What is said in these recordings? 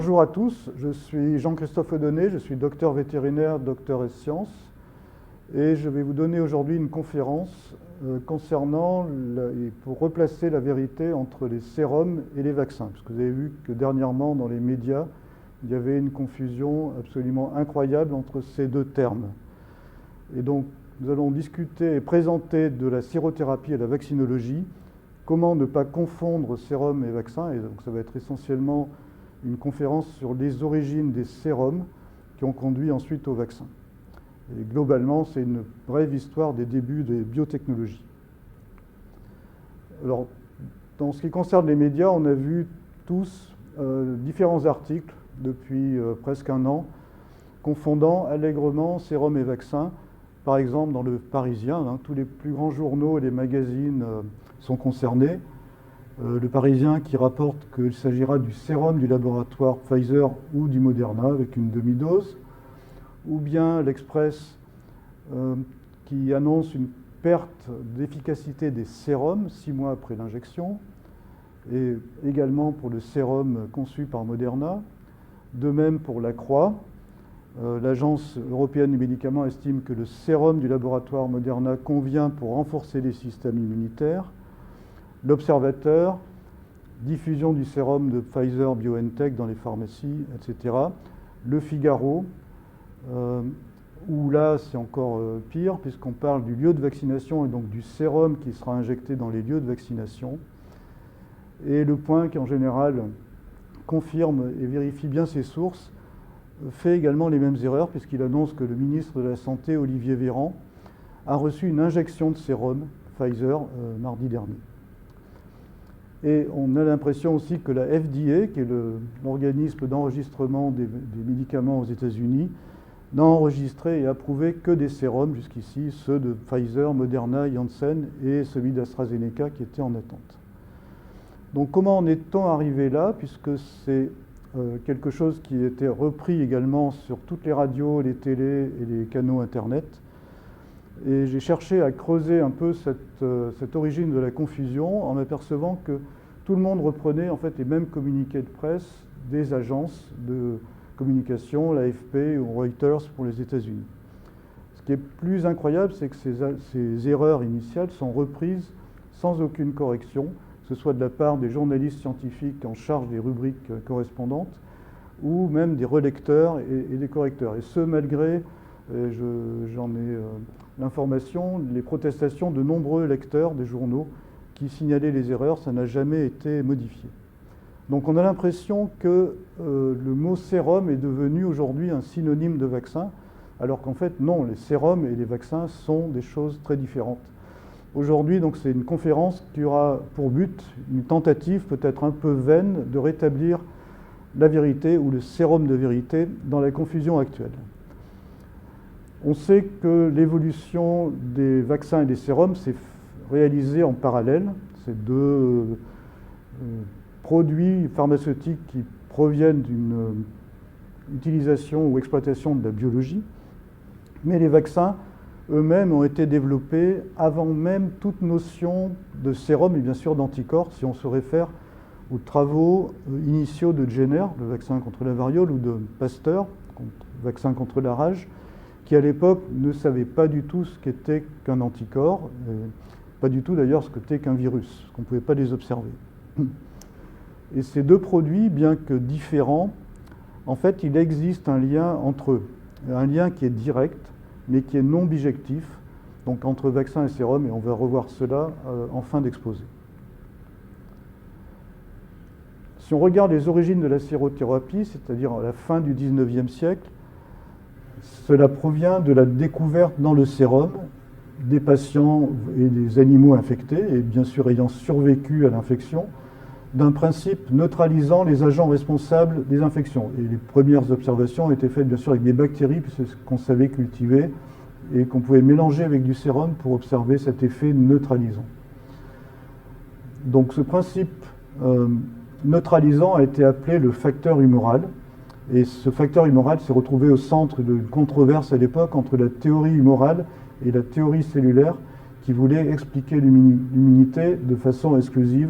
Bonjour à tous, je suis Jean-Christophe Audonné, je suis docteur vétérinaire, docteur ès sciences, et je vais vous donner aujourd'hui une conférence concernant, pour replacer la vérité entre les sérums et les vaccins, parce que vous avez vu que dernièrement dans les médias, il y avait une confusion absolument incroyable entre ces deux termes. Et donc nous allons discuter et présenter de la sérothérapie et de la vaccinologie, comment ne pas confondre sérum et vaccin, et donc ça va être essentiellement une conférence sur les origines des sérums qui ont conduit ensuite au vaccin. Et globalement, c'est une brève histoire des débuts des biotechnologies. Alors, dans ce qui concerne les médias, on a vu tous différents articles depuis presque un an, confondant allègrement sérum et vaccin. Par exemple, dans le Parisien, tous les plus grands journaux et les magazines sont concernés. Le Parisien qui rapporte qu'il s'agira du sérum du laboratoire Pfizer ou du Moderna avec une demi-dose, ou bien l'Express qui annonce une perte d'efficacité des sérums 6 mois après l'injection, et également pour le sérum conçu par Moderna. De même pour la Croix, l'Agence européenne du médicament estime que le sérum du laboratoire Moderna convient pour renforcer les systèmes immunitaires. L'Observateur, diffusion du sérum de Pfizer-BioNTech dans les pharmacies, etc. Le Figaro, où là c'est encore pire, puisqu'on parle du lieu de vaccination et donc du sérum qui sera injecté dans les lieux de vaccination. Et Le Point, qui en général confirme et vérifie bien ses sources, fait également les mêmes erreurs, puisqu'il annonce que le ministre de la Santé, Olivier Véran, a reçu une injection de sérum Pfizer mardi dernier. Et on a l'impression aussi que la FDA, qui est l'organisme d'enregistrement des médicaments aux États-Unis, n'a enregistré et approuvé que des sérums jusqu'ici, ceux de Pfizer, Moderna, Janssen et celui d'AstraZeneca qui était en attente. Donc comment en est-on arrivé là, puisque c'est quelque chose qui a été repris également sur toutes les radios, les télés et les canaux Internet. Et j'ai cherché à creuser un peu cette origine de la confusion en m'apercevant que tout le monde reprenait en fait les mêmes communiqués de presse des agences de communication, l'AFP ou Reuters pour les États-Unis. Ce qui est plus incroyable, c'est que ces erreurs initiales sont reprises sans aucune correction, que ce soit de la part des journalistes scientifiques en charge des rubriques correspondantes ou même des relecteurs et des correcteurs. Et ce, malgré, j'en ai l'information, les protestations de nombreux lecteurs des journaux qui signalaient les erreurs, ça n'a jamais été modifié. Donc on a l'impression que le mot sérum est devenu aujourd'hui un synonyme de vaccin, alors qu'en fait non, les sérums et les vaccins sont des choses très différentes. Aujourd'hui, donc, c'est une conférence qui aura pour but une tentative peut-être un peu vaine de rétablir la vérité ou le sérum de vérité dans la confusion actuelle. On sait que l'évolution des vaccins et des sérums s'est réalisée en parallèle. Ces deux produits pharmaceutiques qui proviennent d'une utilisation ou exploitation de la biologie. Mais les vaccins eux-mêmes ont été développés avant même toute notion de sérum et bien sûr d'anticorps, si on se réfère aux travaux initiaux de Jenner, le vaccin contre la variole, ou de Pasteur, le vaccin contre la rage, qui à l'époque ne savaient pas du tout ce qu'était qu'un anticorps, pas du tout d'ailleurs ce qu'était qu'un virus, qu'on ne pouvait pas les observer. Et ces deux produits, bien que différents, en fait il existe un lien entre eux, un lien qui est direct, mais qui est non bijectif, donc entre vaccin et sérum, et on va revoir cela en fin d'exposé. Si on regarde les origines de la sérothérapie, c'est-à-dire à la fin du XIXe siècle, cela provient de la découverte dans le sérum des patients et des animaux infectés, et bien sûr ayant survécu à l'infection, d'un principe neutralisant les agents responsables des infections. Et les premières observations ont été faites bien sûr avec des bactéries, puisque c'est ce qu'on savait cultiver, et qu'on pouvait mélanger avec du sérum pour observer cet effet neutralisant. Donc ce principe neutralisant a été appelé le facteur humoral, et ce facteur humoral s'est retrouvé au centre d'une controverse à l'époque entre la théorie humorale et la théorie cellulaire, qui voulait expliquer l'immunité de façon exclusive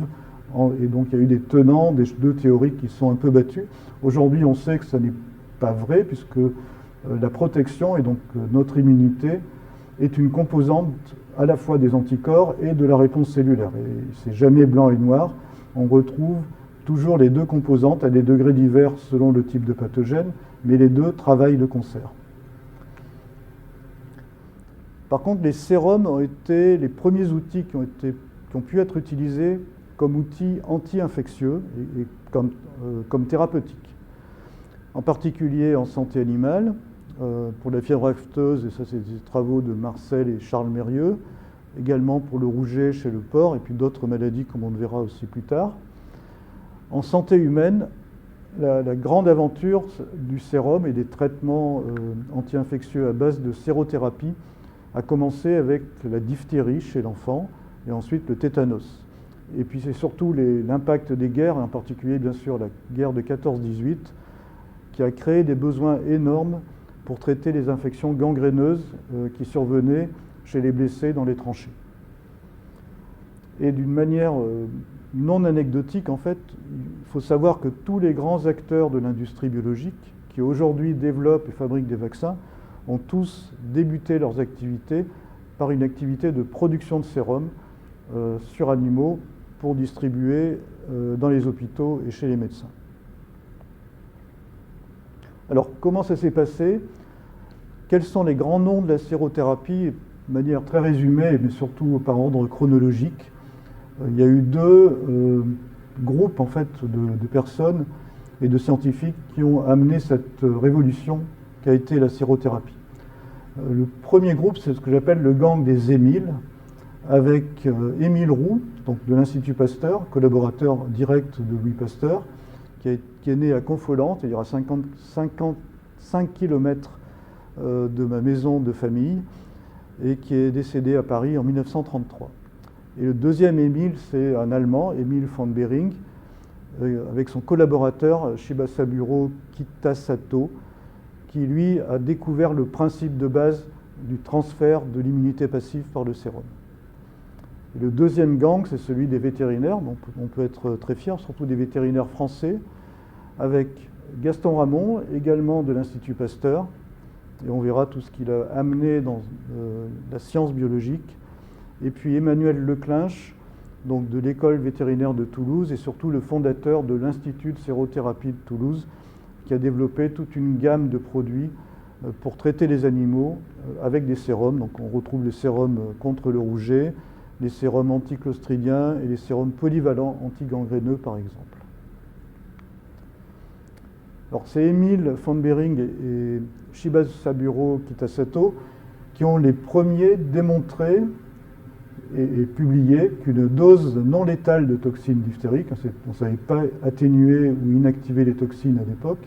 Et donc il y a eu des tenants, des deux théories qui sont un peu battues. Aujourd'hui, on sait que ça n'est pas vrai, puisque la protection, et donc notre immunité, est une composante à la fois des anticorps et de la réponse cellulaire. Et c'est jamais blanc et noir. On retrouve toujours les deux composantes à des degrés divers selon le type de pathogène, mais les deux travaillent de concert. Par contre, les sérums ont été les premiers outils qui ont pu être utilisés comme outils anti-infectieux et comme thérapeutiques. En particulier en santé animale, pour la fièvre afteuse, et ça c'est des travaux de Marcel et Charles Mérieux, également pour le rouget chez le porc, et puis d'autres maladies comme on le verra aussi plus tard. En santé humaine, la grande aventure du sérum et des traitements anti-infectieux à base de sérothérapie a commencé avec la diphtérie chez l'enfant, et ensuite le tétanos. Et puis c'est surtout l'impact des guerres, en particulier bien sûr la guerre de 14-18, qui a créé des besoins énormes pour traiter les infections gangréneuses qui survenaient chez les blessés dans les tranchées. Et d'une manière non anecdotique, en fait, il faut savoir que tous les grands acteurs de l'industrie biologique qui aujourd'hui développent et fabriquent des vaccins ont tous débuté leurs activités par une activité de production de sérum sur animaux pour distribuer dans les hôpitaux et chez les médecins. Alors, comment ça s'est passé? Quels sont les grands noms de la sérothérapie? De manière très résumée, mais surtout par ordre chronologique. Il y a eu deux groupes en fait, de personnes et de scientifiques qui ont amené cette révolution qu'a été la sérothérapie. Le premier groupe, c'est ce que j'appelle le gang des Émile, avec Émile Roux, donc de l'Institut Pasteur, collaborateur direct de Louis Pasteur, qui est né à Confolens, c'est-à-dire à 55 km de ma maison de famille, et qui est décédé à Paris en 1933. Et le deuxième Émile, c'est un Allemand, Emil von Behring, avec son collaborateur Shibasaburo Kitasato, qui lui a découvert le principe de base du transfert de l'immunité passive par le sérum. Et le deuxième gang, c'est celui des vétérinaires, dont on peut être très fier, surtout des vétérinaires français, avec Gaston Ramon, également de l'Institut Pasteur, et on verra tout ce qu'il a amené dans la science biologique, et puis Emmanuel Leclinch, donc de l'école vétérinaire de Toulouse, et surtout le fondateur de l'Institut de sérothérapie de Toulouse, qui a développé toute une gamme de produits pour traiter les animaux avec des sérums. Donc on retrouve les sérums contre le rouget, les sérums anticlostridiens et les sérums polyvalents antigangréneux par exemple. Alors c'est Emil von Behring et Shibasaburo Kitasato qui ont les premiers démontré et publié qu'une dose non létale de toxines diphtériques, on ne savait pas atténuer ou inactiver les toxines à l'époque,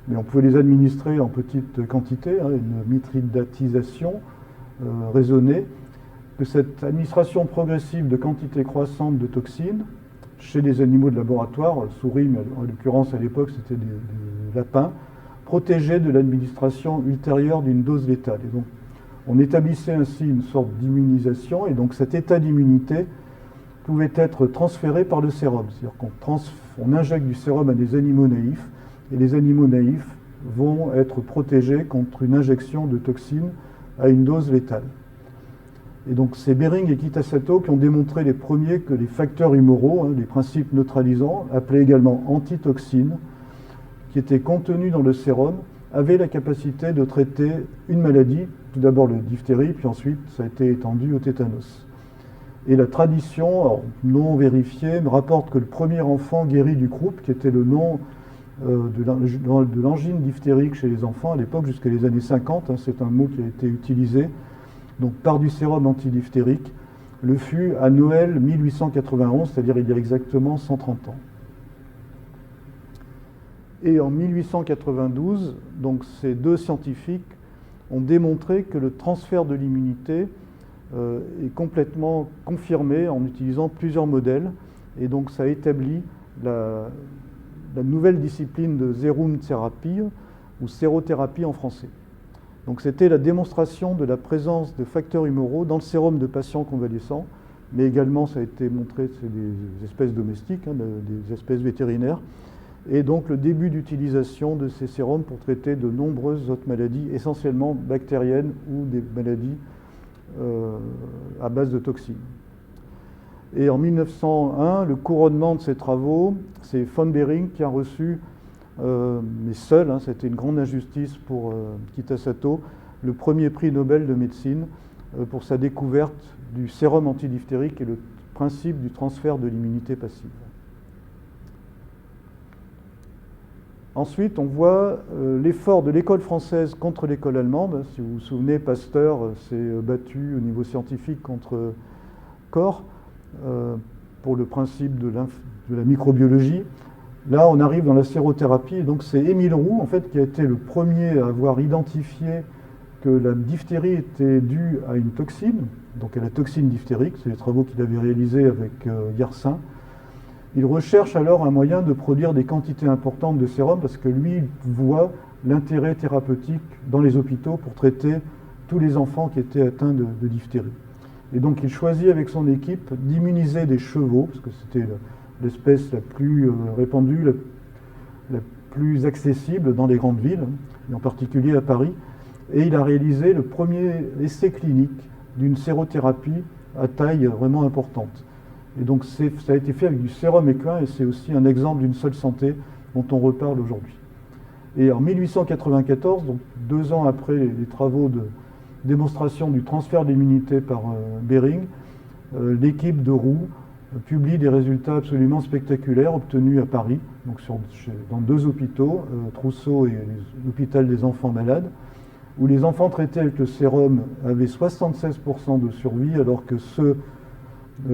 mais on pouvait les administrer en petite quantité, une mitridatisation raisonnée, que cette administration progressive de quantité croissante de toxines chez les animaux de laboratoire, souris, mais en l'occurrence à l'époque c'était des lapins, protégeait de l'administration ultérieure d'une dose létale. Et donc, on établissait ainsi une sorte d'immunisation, et donc cet état d'immunité pouvait être transféré par le sérum. C'est-à-dire qu'on injecte du sérum à des animaux naïfs, et les animaux naïfs vont être protégés contre une injection de toxines à une dose létale. Et donc c'est Behring et Kitasato qui ont démontré les premiers que les facteurs humoraux, les principes neutralisants, appelés également antitoxines, qui étaient contenus dans le sérum, avaient la capacité de traiter une maladie, tout d'abord le diphtérie, puis ensuite ça a été étendu au tétanos. Et la tradition, alors, non vérifiée, me rapporte que le premier enfant guéri du croup, qui était le nom de l'angine diphtérique chez les enfants à l'époque, jusqu'à les années 50, c'est un mot qui a été utilisé, donc par du sérum antidiphtérique, le fut à Noël 1891, c'est-à-dire il y a exactement 130 ans. Et en 1892, donc ces deux scientifiques ont démontré que le transfert de l'immunité est complètement confirmé en utilisant plusieurs modèles, et donc ça établit la nouvelle discipline de sérothérapie ou sérothérapie en français. Donc c'était la démonstration de la présence de facteurs humoraux dans le sérum de patients convalescents, mais également, ça a été montré, c'est des espèces domestiques, hein, des espèces vétérinaires, et donc le début d'utilisation de ces sérums pour traiter de nombreuses autres maladies, essentiellement bactériennes ou des maladies à base de toxines. Et en 1901, le couronnement de ces travaux, c'est von Behring qui a reçu, mais seul, hein, c'était une grande injustice pour Kitasato, le premier prix Nobel de médecine pour sa découverte du sérum antidiphtérique et le principe du transfert de l'immunité passive. Ensuite, on voit l'effort de l'école française contre l'école allemande. Si vous vous souvenez, Pasteur s'est battu au niveau scientifique contre Koch pour le principe de la microbiologie. Là, on arrive dans la sérothérapie. Et donc, c'est Émile Roux, en fait, qui a été le premier à avoir identifié que la diphtérie était due à une toxine, donc à la toxine diphtérique. C'est les travaux qu'il avait réalisés avec Yersin. Il recherche alors un moyen de produire des quantités importantes de sérum parce que lui voit l'intérêt thérapeutique dans les hôpitaux pour traiter tous les enfants qui étaient atteints de diphtérie. Et donc il choisit avec son équipe d'immuniser des chevaux, parce que c'était l'espèce la plus répandue, la plus accessible dans les grandes villes, et en particulier à Paris. Et il a réalisé le premier essai clinique d'une sérothérapie à taille vraiment importante. Et donc ça a été fait avec du sérum équin et c'est aussi un exemple d'une seule santé dont on reparle aujourd'hui. Et en 1894, donc 2 ans après les travaux de démonstration du transfert d'immunité par Behring, l'équipe de Roux publie des résultats absolument spectaculaires obtenus à Paris, donc dans 2 hôpitaux, Trousseau et l'hôpital des enfants malades, où les enfants traités avec le sérum avaient 76% de survie alors que ceux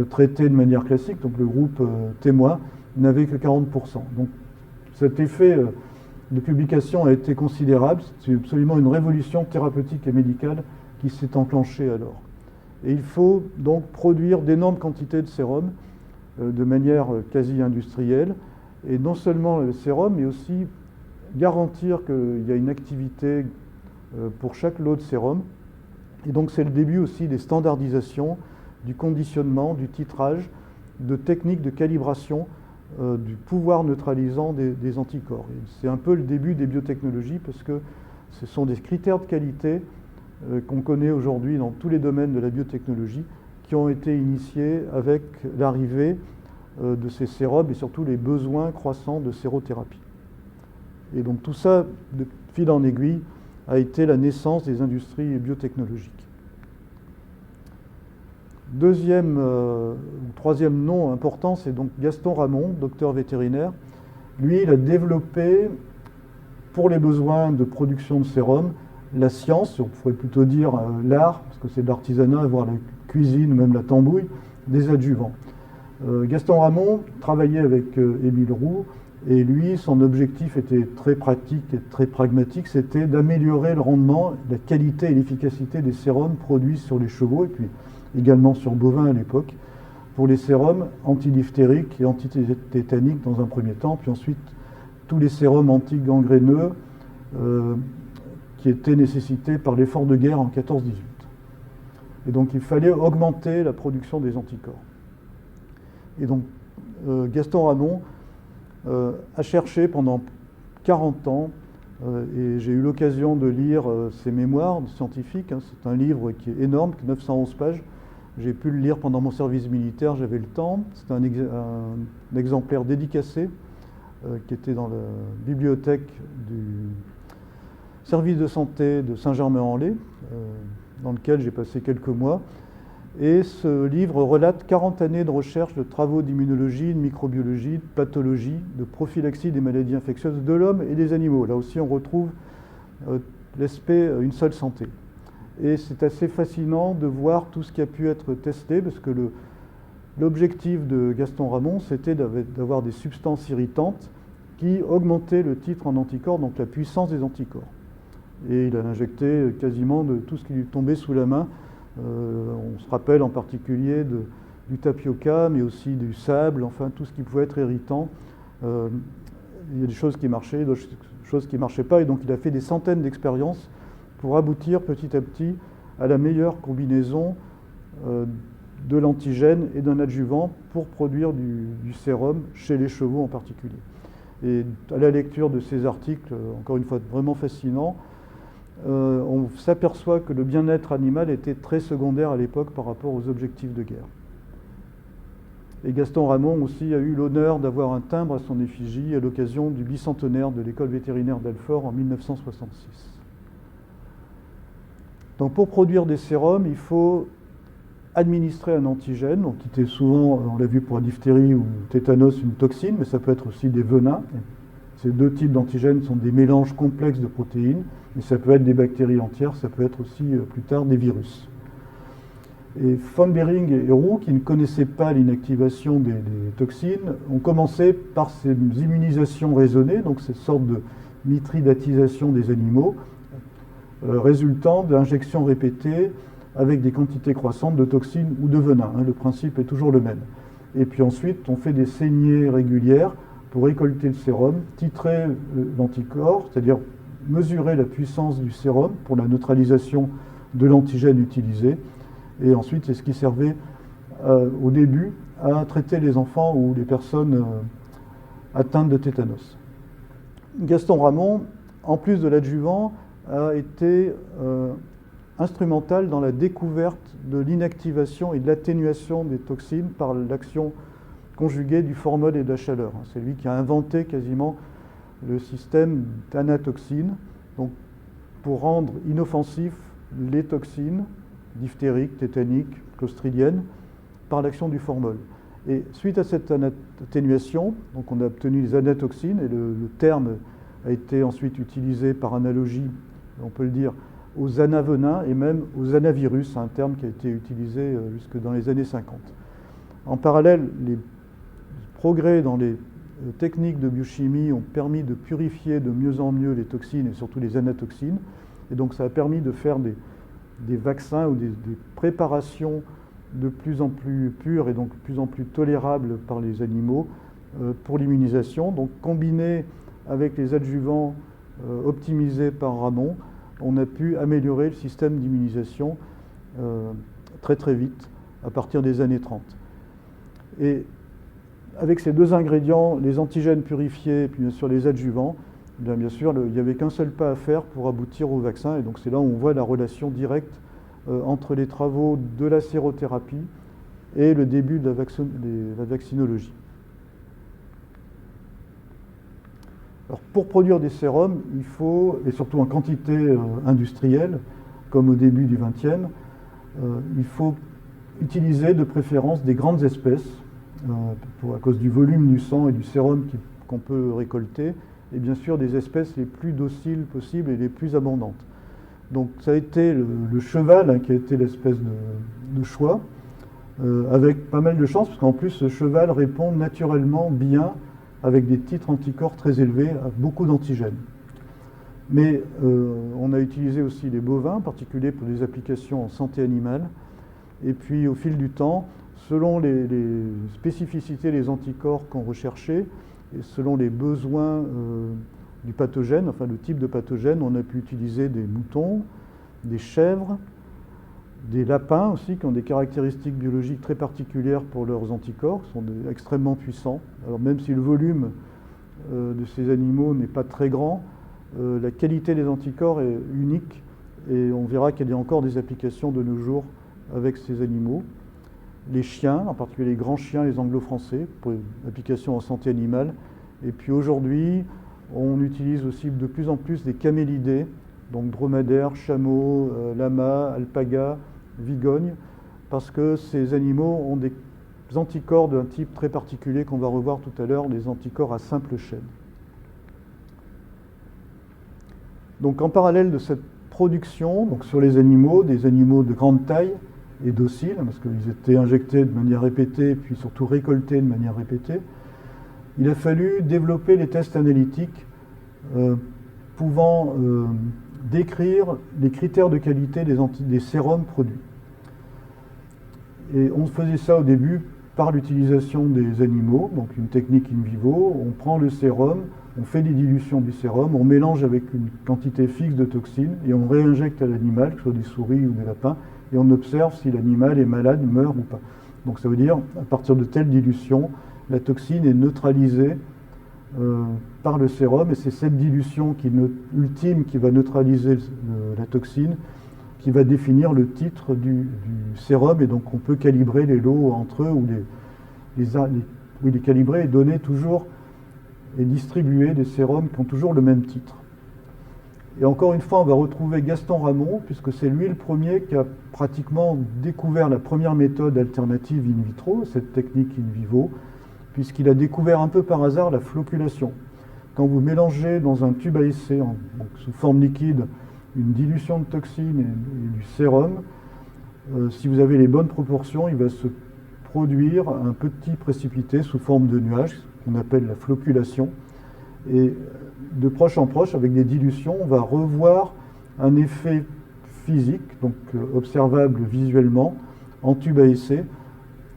traités de manière classique, donc le groupe témoin, n'avait que 40%. Donc cet effet de publication a été considérable, c'est absolument une révolution thérapeutique et médicale qui s'est enclenchée alors. Et il faut donc produire d'énormes quantités de sérum de manière quasi industrielle, et non seulement le sérum, mais aussi garantir qu'il y a une activité pour chaque lot de sérum. Et donc c'est le début aussi des standardisations, du conditionnement, du titrage, de techniques de calibration du pouvoir neutralisant des anticorps. C'est un peu le début des biotechnologies parce que ce sont des critères de qualité qu'on connaît aujourd'hui dans tous les domaines de la biotechnologie qui ont été initiés avec l'arrivée de ces sérums et surtout les besoins croissants de sérothérapie. Et donc tout ça, de fil en aiguille, a été la naissance des industries biotechnologiques. Troisième nom important, c'est donc Gaston Ramon, docteur vétérinaire. Lui, il a développé, pour les besoins de production de sérum, la science, on pourrait plutôt dire l'art, parce que c'est de l'artisanat, voire la cuisine, même la tambouille, des adjuvants. Gaston Ramon travaillait avec Émile Roux, et lui, son objectif était très pratique et très pragmatique, c'était d'améliorer le rendement, la qualité et l'efficacité des sérums produits sur les chevaux, et puis également sur bovins à l'époque, pour les sérums antidiphtériques et antitétaniques dans un premier temps, puis ensuite tous les sérums antigangréneux qui étaient nécessités par l'effort de guerre en 14-18. Et donc il fallait augmenter la production des anticorps. Et donc Gaston Ramon a cherché pendant 40 ans, et j'ai eu l'occasion de lire ses mémoires scientifiques, hein, c'est un livre qui est énorme, 911 pages. J'ai pu le lire pendant mon service militaire, j'avais le temps. C'est un exemplaire dédicacé qui était dans la bibliothèque du service de santé de Saint-Germain-en-Laye, dans lequel j'ai passé quelques mois. Et ce livre relate 40 années de recherche, de travaux d'immunologie, de microbiologie, de pathologie, de prophylaxie des maladies infectieuses de l'homme et des animaux. Là aussi, on retrouve l'aspect une seule santé. Et c'est assez fascinant de voir tout ce qui a pu être testé, parce que l'objectif de Gaston Ramon, c'était d'avoir des substances irritantes qui augmentaient le titre en anticorps, donc la puissance des anticorps. Et il a injecté quasiment de tout ce qui lui tombait sous la main. On se rappelle en particulier du tapioca, mais aussi du sable, enfin tout ce qui pouvait être irritant. Il y a des choses qui marchaient, d'autres choses qui ne marchaient pas, et donc il a fait des centaines d'expériences pour aboutir petit à petit à la meilleure combinaison de l'antigène et d'un adjuvant pour produire du sérum chez les chevaux en particulier. Et à la lecture de ces articles, encore une fois vraiment fascinants, on s'aperçoit que le bien-être animal était très secondaire à l'époque par rapport aux objectifs de guerre. Et Gaston Ramon aussi a eu l'honneur d'avoir un timbre à son effigie à l'occasion du bicentenaire de l'école vétérinaire d'Alfort en 1966. Donc pour produire des sérums, il faut administrer un antigène, donc qui était souvent, on l'a vu pour la diphtérie ou le tétanos, une toxine, mais ça peut être aussi des venins. Ces deux types d'antigènes sont des mélanges complexes de protéines, mais ça peut être des bactéries entières, ça peut être aussi plus tard des virus. Et von Behring et Roux, qui ne connaissaient pas l'inactivation des toxines, ont commencé par ces immunisations raisonnées, donc cette sorte de mitridatisation des animaux, résultant d'injections répétées avec des quantités croissantes de toxines ou de venins. Le principe est toujours le même. Et puis ensuite, on fait des saignées régulières pour récolter le sérum, titrer l'anticorps, c'est-à-dire mesurer la puissance du sérum pour la neutralisation de l'antigène utilisé. Et ensuite, c'est ce qui servait au début à traiter les enfants ou les personnes atteintes de tétanos. Gaston Ramon, en plus de l'adjuvant, a été instrumental dans la découverte de l'inactivation et de l'atténuation des toxines par l'action conjuguée du formol et de la chaleur. C'est lui qui a inventé quasiment le système d'anatoxine, donc pour rendre inoffensifs les toxines diphtériques, tétaniques, clostridiennes, par l'action du formol. Et suite à cette atténuation, donc on a obtenu les anatoxines, et le terme a été ensuite utilisé par analogie, on peut le dire, aux anavenins et même aux anavirus, un terme qui a été utilisé jusque dans les années 50. En parallèle, les progrès dans les techniques de biochimie ont permis de purifier de mieux en mieux les toxines et surtout les anatoxines, et donc ça a permis de faire des vaccins ou des préparations de plus en plus pures et donc de plus en plus tolérables par les animaux pour l'immunisation. Donc combiné avec les adjuvants optimisés par Ramon, on a pu améliorer le système d'immunisation très très vite à partir des années 30. Et avec ces deux ingrédients, les antigènes purifiés et puis bien sûr les adjuvants, bien sûr, il n'y avait qu'un seul pas à faire pour aboutir au vaccin. Et donc c'est là où on voit la relation directe entre les travaux de la sérothérapie et le début de la vaccinologie. Alors, pour produire des sérums, il faut, et surtout en quantité industrielle, comme au début du XXe, il faut utiliser de préférence des grandes espèces, à cause du volume du sang et du sérum qu'on peut récolter, et bien sûr des espèces les plus dociles possibles et les plus abondantes. Donc ça a été le cheval qui a été l'espèce de choix, avec pas mal de chance, parce qu'en plus ce cheval répond naturellement bien avec des titres anticorps très élevés à beaucoup d'antigènes. Mais on a utilisé aussi les bovins, en particulier pour des applications en santé animale, et puis au fil du temps, selon les spécificités des anticorps qu'on recherchait, et selon les besoins du pathogène, enfin le type de pathogène, on a pu utiliser des moutons, des chèvres, des lapins aussi, qui ont des caractéristiques biologiques très particulières pour leurs anticorps, qui sont extrêmement puissants. Alors même si le volume de ces animaux n'est pas très grand, la qualité des anticorps est unique, et on verra qu'il y a encore des applications de nos jours avec ces animaux. Les chiens, en particulier les grands chiens, les anglo-français, pour l'application en santé animale. Et puis aujourd'hui, on utilise aussi de plus en plus des camélidés, donc dromadaires, chameaux, lamas, alpagas, vigognes, parce que ces animaux ont des anticorps d'un type très particulier qu'on va revoir tout à l'heure, les anticorps à simple chaîne. Donc en parallèle de cette production, donc sur les animaux, des animaux de grande taille et dociles, parce qu'ils étaient injectés de manière répétée, puis surtout récoltés de manière répétée, il a fallu développer les tests analytiques pouvant décrire les critères de qualité des sérums produits. Et on faisait ça au début par l'utilisation des animaux, donc une technique in vivo. On prend le sérum, on fait des dilutions du sérum, on mélange avec une quantité fixe de toxines et on réinjecte à l'animal, que ce soit des souris ou des lapins, et on observe si l'animal est malade, meurt ou pas. Donc ça veut dire, à partir de telle dilution, la toxine est neutralisée par le sérum, et c'est cette dilution ultime qui va neutraliser la toxine, qui va définir le titre du sérum, et donc on peut calibrer les lots entre eux, ou les calibrer et donner toujours et distribuer des sérums qui ont toujours le même titre. Et encore une fois, on va retrouver Gaston Ramon, puisque c'est lui le premier qui a pratiquement découvert la première méthode alternative in vitro, cette technique in vivo, puisqu'il a découvert un peu par hasard la flocculation. Quand vous mélangez dans un tube à essai, donc sous forme liquide, une dilution de toxine et du sérum, si vous avez les bonnes proportions, il va se produire un petit précipité sous forme de nuage, qu'on appelle la flocculation. Et de proche en proche, avec des dilutions, on va revoir un effet physique, donc observable visuellement, en tube à essai,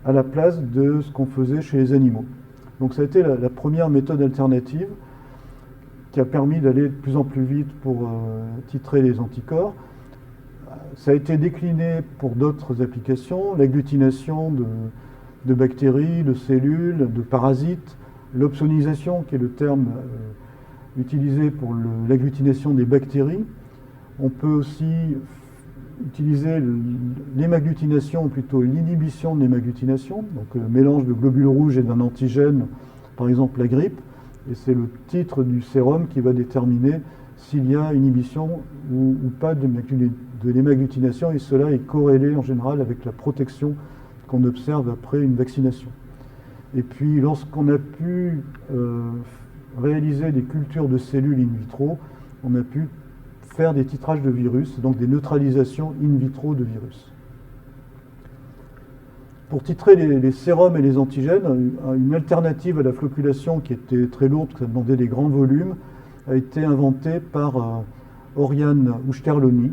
à la place de ce qu'on faisait chez les animaux. Donc ça a été la première méthode alternative qui a permis d'aller de plus en plus vite pour titrer les anticorps. Ça a été décliné pour d'autres applications, l'agglutination de bactéries, de cellules, de parasites, l'opsonisation, qui est le terme utilisé pour l'agglutination des bactéries. On peut aussi utiliser l'hémagglutination, ou plutôt l'inhibition de l'hémagglutination, donc le mélange de globules rouges et d'un antigène, par exemple la grippe, et c'est le titre du sérum qui va déterminer s'il y a inhibition ou pas de l'hémagglutination, et cela est corrélé en général avec la protection qu'on observe après une vaccination. Et puis lorsqu'on a pu réaliser des cultures de cellules in vitro, on a pu faire des titrages de virus, donc des neutralisations in vitro de virus. Pour titrer les sérums et les antigènes, une alternative à la flocculation qui était très lourde, qui demandait des grands volumes, a été inventée par Oriane Ouchterlony,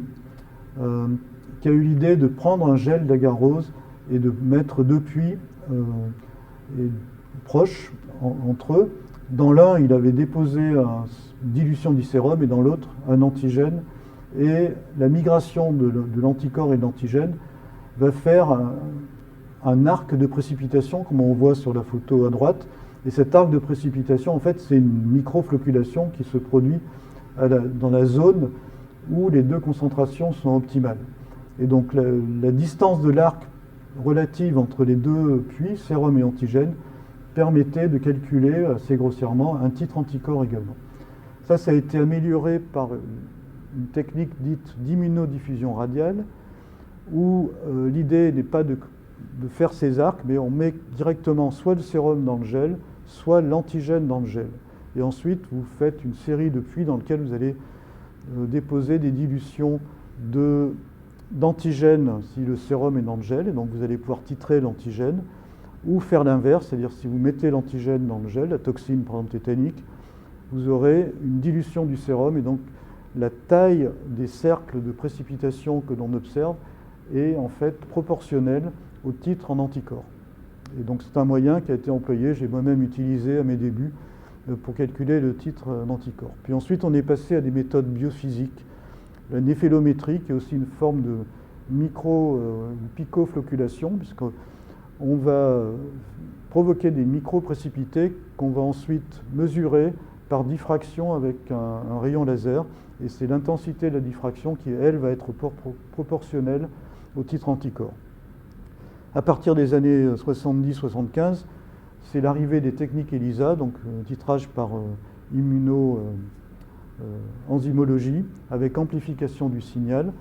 qui a eu l'idée de prendre un gel d'agarose et de mettre deux puits proches entre eux. Dans l'un, il avait déposé une dilution du sérum et dans l'autre, un antigène. Et la migration de l'anticorps et de l'antigène va faire un arc de précipitation, comme on voit sur la photo à droite. Et cet arc de précipitation, en fait, c'est une microflocculation qui se produit dans la zone où les deux concentrations sont optimales. Et donc la distance de l'arc relative entre les deux puits, sérum et antigène, permettait de calculer assez grossièrement un titre anticorps également. Ça a été amélioré par une technique dite d'immunodiffusion radiale, où l'idée n'est pas de faire ces arcs, mais on met directement soit le sérum dans le gel, soit l'antigène dans le gel. Et ensuite, vous faites une série de puits dans lesquels vous allez déposer des dilutions d'antigène si le sérum est dans le gel, et donc vous allez pouvoir titrer l'antigène, ou faire l'inverse, c'est-à-dire si vous mettez l'antigène dans le gel, la toxine par exemple tétanique, vous aurez une dilution du sérum, et donc la taille des cercles de précipitation que l'on observe est en fait proportionnelle au titre en anticorps. Et donc c'est un moyen qui a été employé, j'ai moi-même utilisé à mes débuts pour calculer le titre d'anticorps. Puis ensuite on est passé à des méthodes biophysiques, la néphélométrie qui est aussi une forme de picoflocculation, puisqu'on va provoquer des micro-précipités qu'on va ensuite mesurer par diffraction avec un rayon laser, et c'est l'intensité de la diffraction qui, elle, va être proportionnelle au titre anticorps. À partir des années 70-75, c'est l'arrivée des techniques ELISA, donc titrage par enzymologie, avec amplification du signal,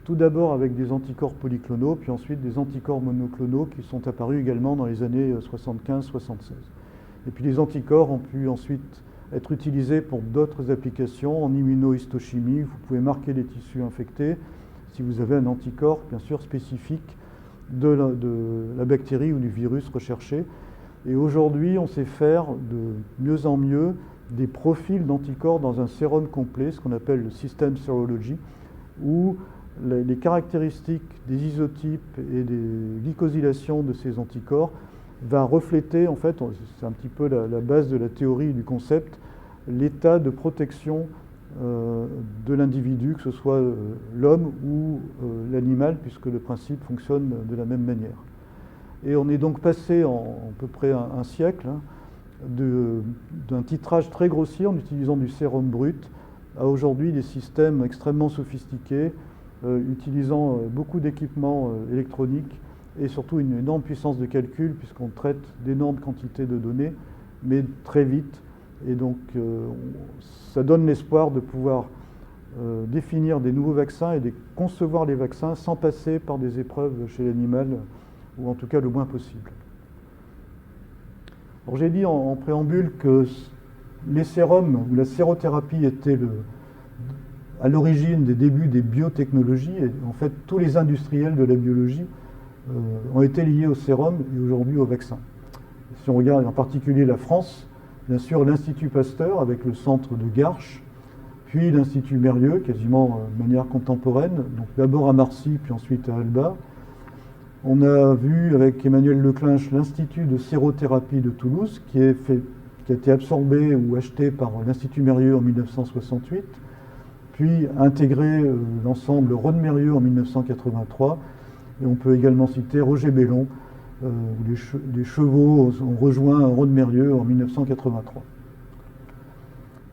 tout d'abord avec des anticorps polyclonaux, puis ensuite des anticorps monoclonaux qui sont apparus également dans les années 75-76. Et puis les anticorps ont pu ensuite être utilisés pour d'autres applications, en immunohistochimie, vous pouvez marquer les tissus infectés si vous avez un anticorps, bien sûr, spécifique de la bactérie ou du virus recherché. Et aujourd'hui, on sait faire de mieux en mieux des profils d'anticorps dans un sérum complet, ce qu'on appelle le système serology, où les caractéristiques des isotypes et des glycosylations de ces anticorps va refléter, en fait, c'est un petit peu la base de la théorie du concept, l'état de protection de l'individu, que ce soit l'homme ou l'animal, puisque le principe fonctionne de la même manière. Et on est donc passé en à peu près un siècle d'un titrage très grossier en utilisant du sérum brut à aujourd'hui des systèmes extrêmement sophistiqués, utilisant beaucoup d'équipements électroniques et surtout une énorme puissance de calcul puisqu'on traite d'énormes quantités de données, mais très vite. Et donc ça donne l'espoir de pouvoir définir des nouveaux vaccins et de concevoir les vaccins sans passer par des épreuves chez l'animal, ou en tout cas le moins possible. Alors j'ai dit en préambule que les sérums ou la sérothérapie était à l'origine des débuts des biotechnologies, et en fait tous les industriels de la biologie ont été liés au sérum et aujourd'hui au vaccin. Si on regarde en particulier la France, bien sûr l'Institut Pasteur avec le centre de Garches, puis l'Institut Mérieux, quasiment de manière contemporaine, donc d'abord à Marcy, puis ensuite à Alba. On a vu avec Emmanuel Leclinch l'Institut de sérothérapie de Toulouse, qui a été absorbé ou acheté par l'Institut Mérieux en 1968, puis intégré l'ensemble Rhône-Mérieux en 1983, et on peut également citer Roger Bellon, où les chevaux ont rejoint Rhône-Mérieux en 1983.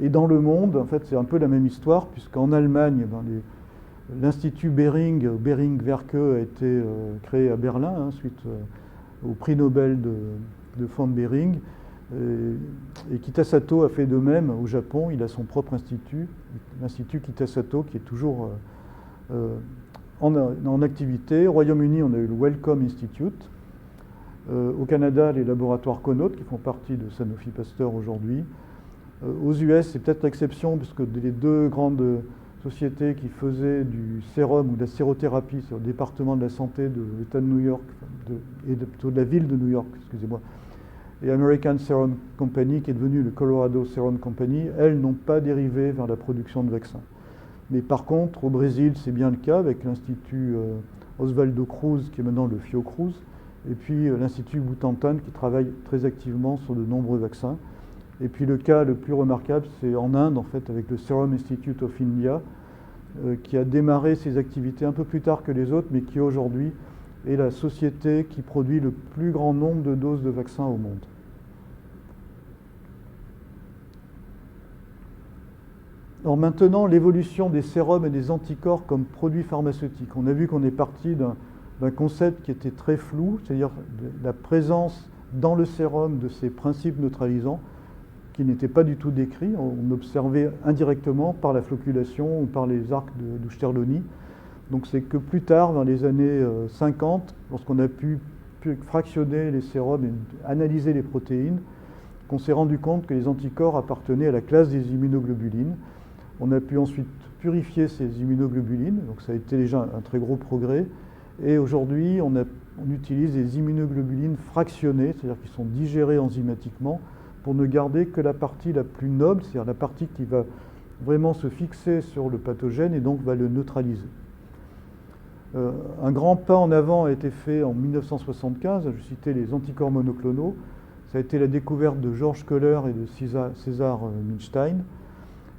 Et dans le monde, en fait, c'est un peu la même histoire, puisqu'en Allemagne, l'Institut Behring, Behring-Werke, a été créé à Berlin, suite au prix Nobel de von Behring. Et Kitasato a fait de même au Japon. Il a son propre institut, l'Institut Kitasato, qui est toujours en activité. Au Royaume-Uni, on a eu le Wellcome Institute. Au Canada, les laboratoires Connaught, qui font partie de Sanofi Pasteur aujourd'hui. Aux US, c'est peut-être l'exception, puisque les deux grandes sociétés qui faisaient du sérum ou de la sérothérapie sur le département de la santé de l'État de New York, plutôt de la ville de New York, excusez-moi, et American Serum Company, qui est devenue le Colorado Serum Company, elles n'ont pas dérivé vers la production de vaccins. Mais par contre, au Brésil, c'est bien le cas, avec l'Institut Oswaldo Cruz, qui est maintenant le Fiocruz, et puis l'Institut Butantan, qui travaille très activement sur de nombreux vaccins. Et puis le cas le plus remarquable, c'est en Inde, en fait, avec le Serum Institute of India, qui a démarré ses activités un peu plus tard que les autres, mais qui aujourd'hui est la société qui produit le plus grand nombre de doses de vaccins au monde. Alors maintenant, l'évolution des sérums et des anticorps comme produits pharmaceutiques. On a vu qu'on est parti d'un concept qui était très flou, c'est-à-dire la présence dans le sérum de ces principes neutralisants, qui n'étaient pas du tout décrits. On observait indirectement par la floculation ou par les arcs de Sterloni. Donc c'est que plus tard, dans les années 50, lorsqu'on a pu fractionner les sérums et analyser les protéines, qu'on s'est rendu compte que les anticorps appartenaient à la classe des immunoglobulines. On a pu ensuite purifier ces immunoglobulines, donc ça a été déjà un très gros progrès. Et aujourd'hui, on utilise des immunoglobulines fractionnées, c'est-à-dire qui sont digérées enzymatiquement, pour ne garder que la partie la plus noble, c'est-à-dire la partie qui va vraiment se fixer sur le pathogène et donc va le neutraliser. Un grand pas en avant a été fait en 1975, je citais les anticorps monoclonaux. Ça a été la découverte de George Köhler et de César Milstein.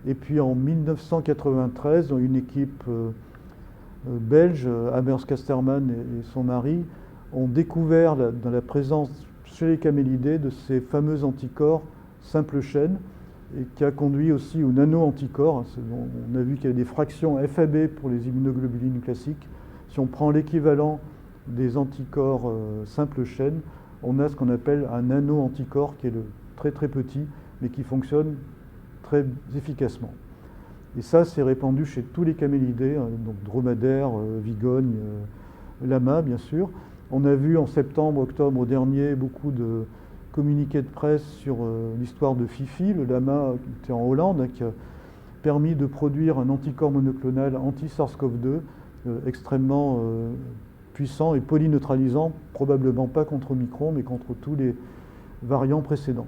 Et puis en 1993, une équipe belge, Amers Casterman et son mari, ont découvert dans la présence chez les camélidés de ces fameux anticorps simple chaîne, et qui a conduit aussi aux nano-anticorps. On a vu qu'il y a des fractions FAB pour les immunoglobulines classiques. Si on prend l'équivalent des anticorps simple chaîne, on a ce qu'on appelle un nano-anticorps qui est très très petit, mais qui fonctionne très efficacement. Et ça, c'est répandu chez tous les camélidés, donc dromadaires, vigognes, lamas, bien sûr. On a vu en septembre, octobre dernier, beaucoup de communiqués de presse sur l'histoire de Fifi, le lama qui était en Hollande, qui a permis de produire un anticorps monoclonal anti-SARS-CoV-2 extrêmement puissant et polyneutralisant, probablement pas contre Omicron, mais contre tous les variants précédents.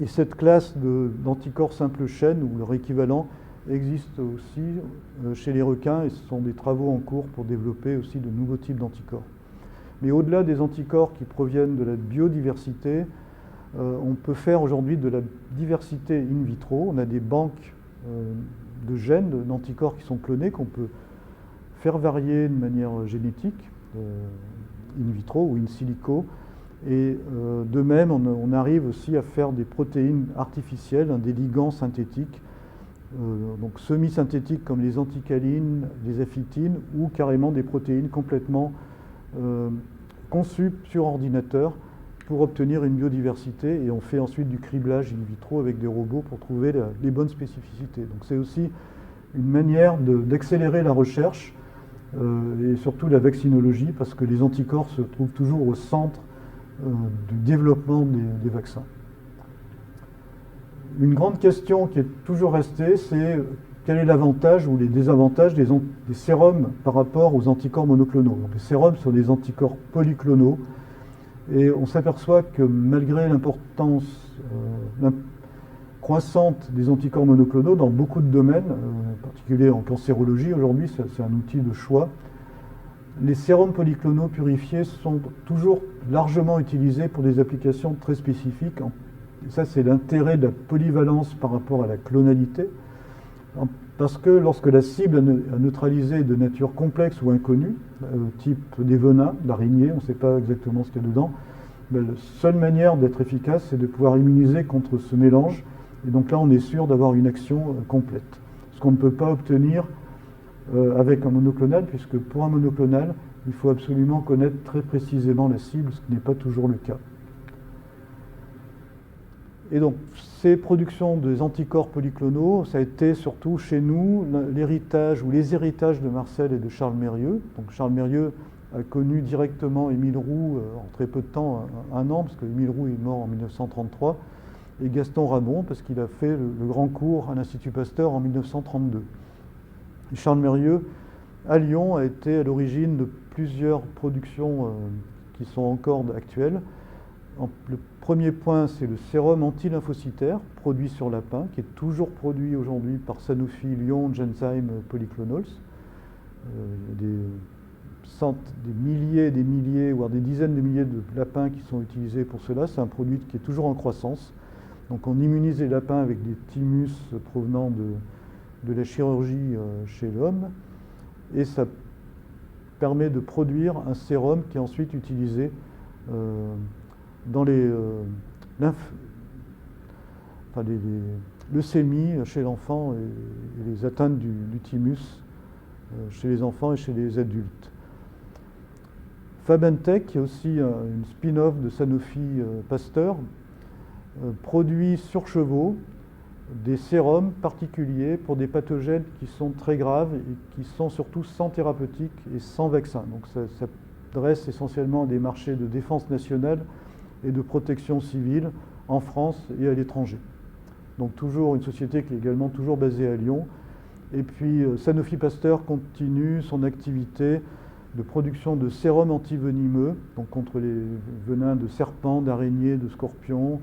Et cette classe d'anticorps simple chaîne, ou leur équivalent, existe aussi chez les requins, et ce sont des travaux en cours pour développer aussi de nouveaux types d'anticorps. Mais au-delà des anticorps qui proviennent de la biodiversité, on peut faire aujourd'hui de la diversité in vitro. On a des banques de gènes, d'anticorps qui sont clonés, qu'on peut faire varier de manière génétique, in vitro ou in silico. Et de même, on arrive aussi à faire des protéines artificielles, des ligands synthétiques, donc semi-synthétiques comme les anticalines, les afitines, ou carrément des protéines complètement conçues sur ordinateur pour obtenir une biodiversité. Et on fait ensuite du criblage in vitro avec des robots pour trouver les bonnes spécificités. Donc c'est aussi une manière d'accélérer la recherche et surtout la vaccinologie, parce que les anticorps se trouvent toujours au centre du développement des vaccins. Une grande question qui est toujours restée, c'est quel est l'avantage ou les désavantages des sérums par rapport aux anticorps monoclonaux. Donc, les sérums sont des anticorps polyclonaux, et on s'aperçoit que malgré l'importance croissante des anticorps monoclonaux dans beaucoup de domaines, en particulier en cancérologie aujourd'hui, c'est un outil de choix, les sérums polyclonaux purifiés sont toujours largement utilisés pour des applications très spécifiques. Et ça, c'est l'intérêt de la polyvalence par rapport à la clonalité. Parce que lorsque la cible à neutraliser est de nature complexe ou inconnue, type des venins, d'araignées, on ne sait pas exactement ce qu'il y a dedans, la seule manière d'être efficace, c'est de pouvoir immuniser contre ce mélange. Et donc là, on est sûr d'avoir une action complète. Ce qu'on ne peut pas obtenir avec un monoclonal, puisque pour un monoclonal, il faut absolument connaître très précisément la cible, ce qui n'est pas toujours le cas. Et donc, ces productions des anticorps polyclonaux, ça a été surtout chez nous l'héritage ou les héritages de Marcel et de Charles Mérieux. Donc Charles Mérieux a connu directement Émile Roux en très peu de temps, un an, parce que Émile Roux est mort en 1933, et Gaston Ramon, parce qu'il a fait le grand cours à l'Institut Pasteur en 1932. Et Charles Mérieux, à Lyon, a été à l'origine de plusieurs productions qui sont encore actuelles. Le premier point, c'est le sérum anti-lymphocytaire, produit sur lapin, qui est toujours produit aujourd'hui par Sanofi Lyon Genzyme Polyclonals. Il y a des milliers, voire des dizaines de milliers de lapins qui sont utilisés pour cela. C'est un produit qui est toujours en croissance. Donc on immunise les lapins avec des thymus provenant de la chirurgie chez l'homme. Et ça permet de produire un sérum qui est ensuite utilisé dans les leucémies chez l'enfant et les atteintes du thymus chez les enfants et chez les adultes. Fabentech, qui est aussi une spin-off de Sanofi Pasteur, produit sur chevaux des sérums particuliers pour des pathogènes qui sont très graves et qui sont surtout sans thérapeutique et sans vaccin. Donc ça s'adresse essentiellement à des marchés de défense nationale et de protection civile en France et à l'étranger. Donc toujours une société qui est également toujours basée à Lyon. Et puis Sanofi Pasteur continue son activité de production de sérums antivenimeux, donc contre les venins de serpents, d'araignées, de scorpions,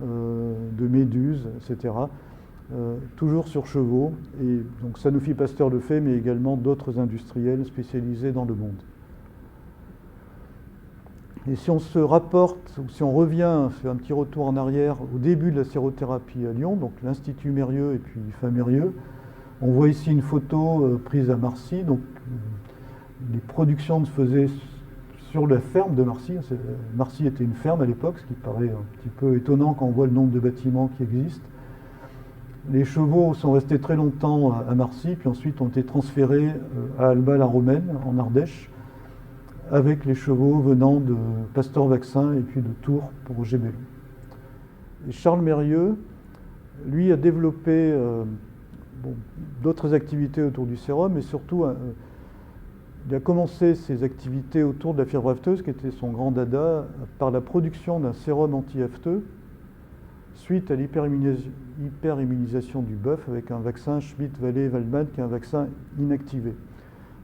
de méduses, etc. Toujours sur chevaux. Et donc Sanofi Pasteur le fait, mais également d'autres industriels spécialisés dans le monde. Et si on se rapporte, ou si on revient, fait un petit retour en arrière au début de la sérothérapie à Lyon, donc l'Institut Mérieux et puis l'IFA Mérieux, on voit ici une photo prise à Marcy. Donc les productions se faisaient sur la ferme de Marcy. Marcy était une ferme à l'époque, ce qui paraît un petit peu étonnant quand on voit le nombre de bâtiments qui existent. Les chevaux sont restés très longtemps à Marcy, puis ensuite ont été transférés à Alba-la-Romaine, en Ardèche, avec les chevaux venant de Pasteur Vaccin et puis de Tours pour Gébelon. Et Charles Mérieux, lui, a développé d'autres activités autour du sérum, mais surtout, il a commencé ses activités autour de la fièvre afteuse, qui était son grand dada, par la production d'un sérum anti-afteux, suite à l'hyperimmunisation du bœuf avec un vaccin Schmidt-Vallée-Waldmann, qui est un vaccin inactivé.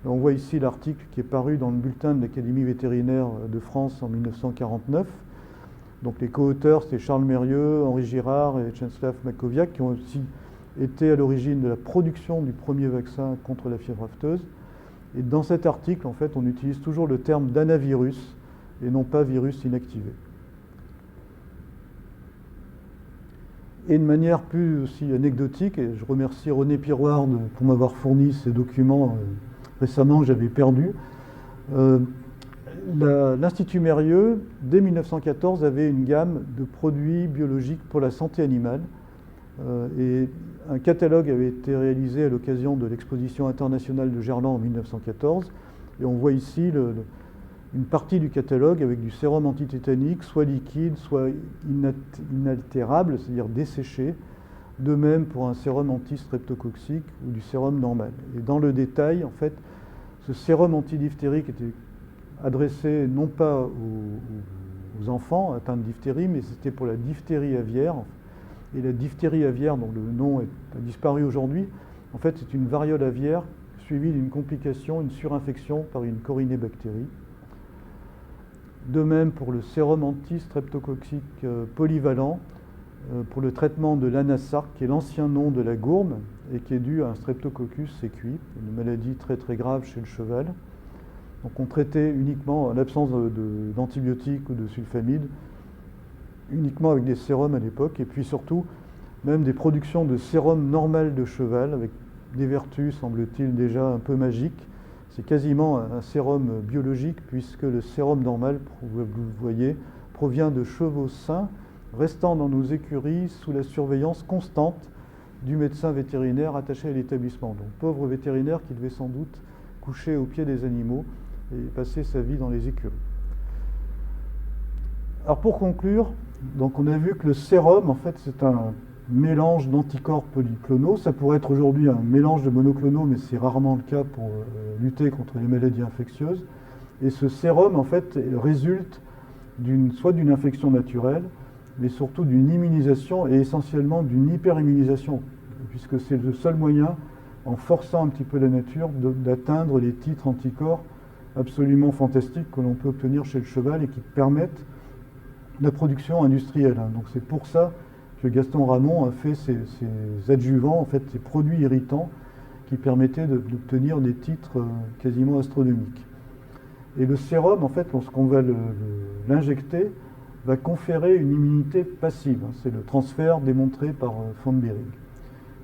On voit ici l'article qui est paru dans le bulletin de l'Académie vétérinaire de France en 1949. Donc les co-auteurs, c'était Charles Mérieux, Henri Girard et Czesław Makowiak, qui ont aussi été à l'origine de la production du premier vaccin contre la fièvre afteuse. Et dans cet article, en fait, on utilise toujours le terme d'anavirus et non pas virus inactivé. Et de manière plus aussi anecdotique, et je remercie René Piroir pour m'avoir fourni ces documents récemment que j'avais perdus, l'Institut Mérieux, dès 1914, avait une gamme de produits biologiques pour la santé animale. Et un catalogue avait été réalisé à l'occasion de l'exposition internationale de Gerland en 1914. Et on voit ici une partie du catalogue avec du sérum antitétanique, soit liquide, soit inaltérable, c'est-à-dire desséché. De même pour un sérum anti-streptococcique ou du sérum normal. Et dans le détail, en fait, ce sérum antidiphtérique était adressé non pas aux enfants atteints de diphtérie, mais c'était pour la diphtérie aviaire. Et la diphtérie aviaire, dont le nom a disparu aujourd'hui, en fait, c'est une variole aviaire suivie d'une complication, une surinfection par une corinébactérie. De même pour le sérum anti-streptococcique polyvalent, pour le traitement de l'anasarque, qui est l'ancien nom de la gourme, et qui est dû à un streptococcus séquui, une maladie très très grave chez le cheval. Donc on traitait uniquement, en l'absence d'antibiotiques ou de sulfamide, uniquement avec des sérums à l'époque, et puis surtout même des productions de sérum normal de cheval, avec des vertus, semble-t-il, déjà un peu magiques. C'est quasiment un sérum biologique, puisque le sérum normal, vous le voyez, provient de chevaux sains, restant dans nos écuries sous la surveillance constante du médecin vétérinaire attaché à l'établissement. Donc pauvre vétérinaire qui devait sans doute coucher aux pieds des animaux et passer sa vie dans les écuries. Alors pour conclure, donc on a vu que le sérum, en fait, c'est un mélange d'anticorps polyclonaux. Ça pourrait être aujourd'hui un mélange de monoclonaux, mais c'est rarement le cas pour lutter contre les maladies infectieuses. Et ce sérum, en fait, résulte soit d'une infection naturelle, mais surtout d'une immunisation et essentiellement d'une hyperimmunisation, puisque c'est le seul moyen, en forçant un petit peu la nature, d'atteindre les titres anticorps absolument fantastiques que l'on peut obtenir chez le cheval et qui permettent la production industrielle. Donc c'est pour ça que Gaston Ramon a fait ces adjuvants, en fait, ces produits irritants qui permettaient d'obtenir des titres quasiment astronomiques. Et le sérum, en fait, lorsqu'on va l'injecter, va conférer une immunité passive. C'est le transfert démontré par von Behring.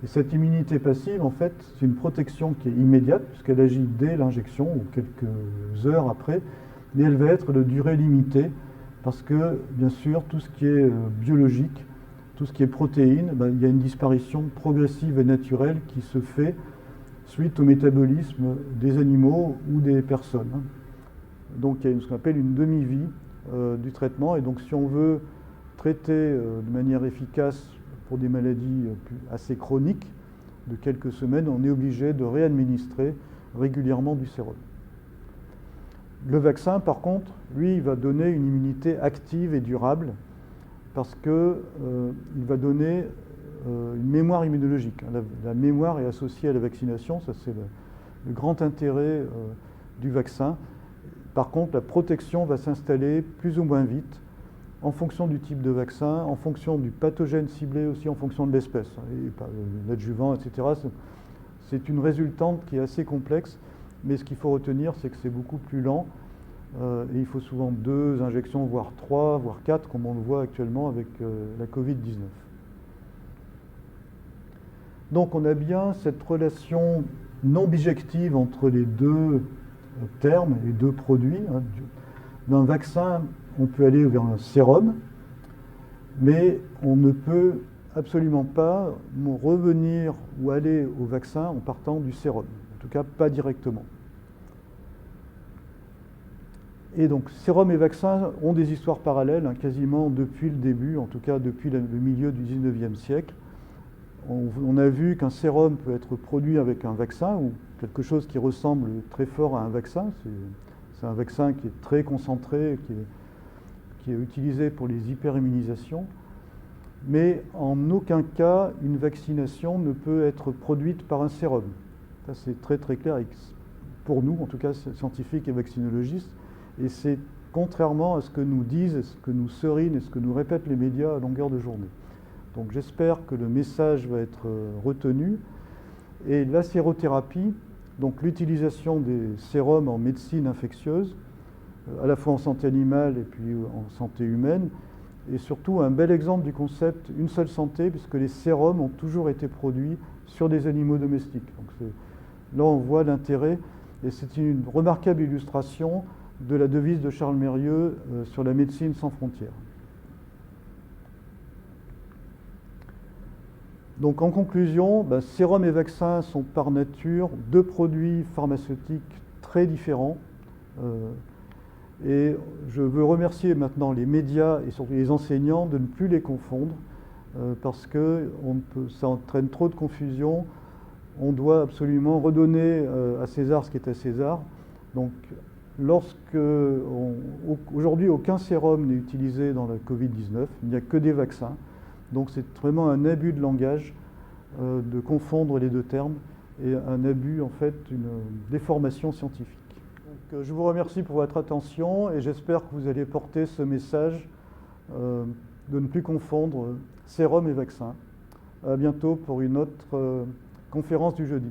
Et cette immunité passive, en fait, c'est une protection qui est immédiate, puisqu'elle agit dès l'injection, ou quelques heures après, mais elle va être de durée limitée, parce que, bien sûr, tout ce qui est biologique, tout ce qui est protéines, il y a une disparition progressive et naturelle qui se fait suite au métabolisme des animaux ou des personnes. Donc il y a ce qu'on appelle une demi-vie du traitement, et donc si on veut traiter de manière efficace pour des maladies assez chroniques, de quelques semaines, on est obligé de réadministrer régulièrement du sérum. Le vaccin, par contre, lui, il va donner une immunité active et durable, parce qu'il va donner une mémoire immunologique. La mémoire est associée à la vaccination, ça c'est le grand intérêt du vaccin. Par contre, la protection va s'installer plus ou moins vite, en fonction du type de vaccin, en fonction du pathogène ciblé aussi, en fonction de l'espèce, l'adjuvant, etc. C'est une résultante qui est assez complexe, mais ce qu'il faut retenir, c'est que c'est beaucoup plus lent, et il faut souvent 2 injections, voire 3, voire 4, comme on le voit actuellement avec la Covid-19. Donc on a bien cette relation non bijective entre les deux termes, les deux produits. D'un vaccin, on peut aller vers un sérum, mais on ne peut absolument pas revenir ou aller au vaccin en partant du sérum, en tout cas pas directement. Et donc sérum et vaccin ont des histoires parallèles, quasiment depuis le début, en tout cas depuis le milieu du 19e siècle. On a vu qu'un sérum peut être produit avec un vaccin, ou quelque chose qui ressemble très fort à un vaccin. C'est un vaccin qui est très concentré, qui est utilisé pour les hyperimmunisations. Mais en aucun cas, une vaccination ne peut être produite par un sérum. Ça, c'est très très clair, pour nous, en tout cas scientifiques et vaccinologistes. Et c'est contrairement à ce que nous disent, ce que nous serinent et ce que nous répètent les médias à longueur de journée. Donc j'espère que le message va être retenu. Et la sérothérapie, donc l'utilisation des sérums en médecine infectieuse, à la fois en santé animale et puis en santé humaine, et surtout un bel exemple du concept une seule santé, puisque les sérums ont toujours été produits sur des animaux domestiques. Donc là, on voit l'intérêt, et c'est une remarquable illustration de la devise de Charles Mérieux sur la médecine sans frontières. Donc en conclusion, sérum et vaccin sont par nature deux produits pharmaceutiques très différents. Et je veux remercier maintenant les médias et surtout les enseignants de ne plus les confondre parce que ça entraîne trop de confusion. On doit absolument redonner à César ce qui est à César. Donc aujourd'hui aucun sérum n'est utilisé dans la Covid-19, il n'y a que des vaccins. Donc c'est vraiment un abus de langage de confondre les deux termes et un abus, en fait, une déformation scientifique. Donc, je vous remercie pour votre attention et j'espère que vous allez porter ce message de ne plus confondre sérum et vaccin. À bientôt pour une autre conférence du jeudi.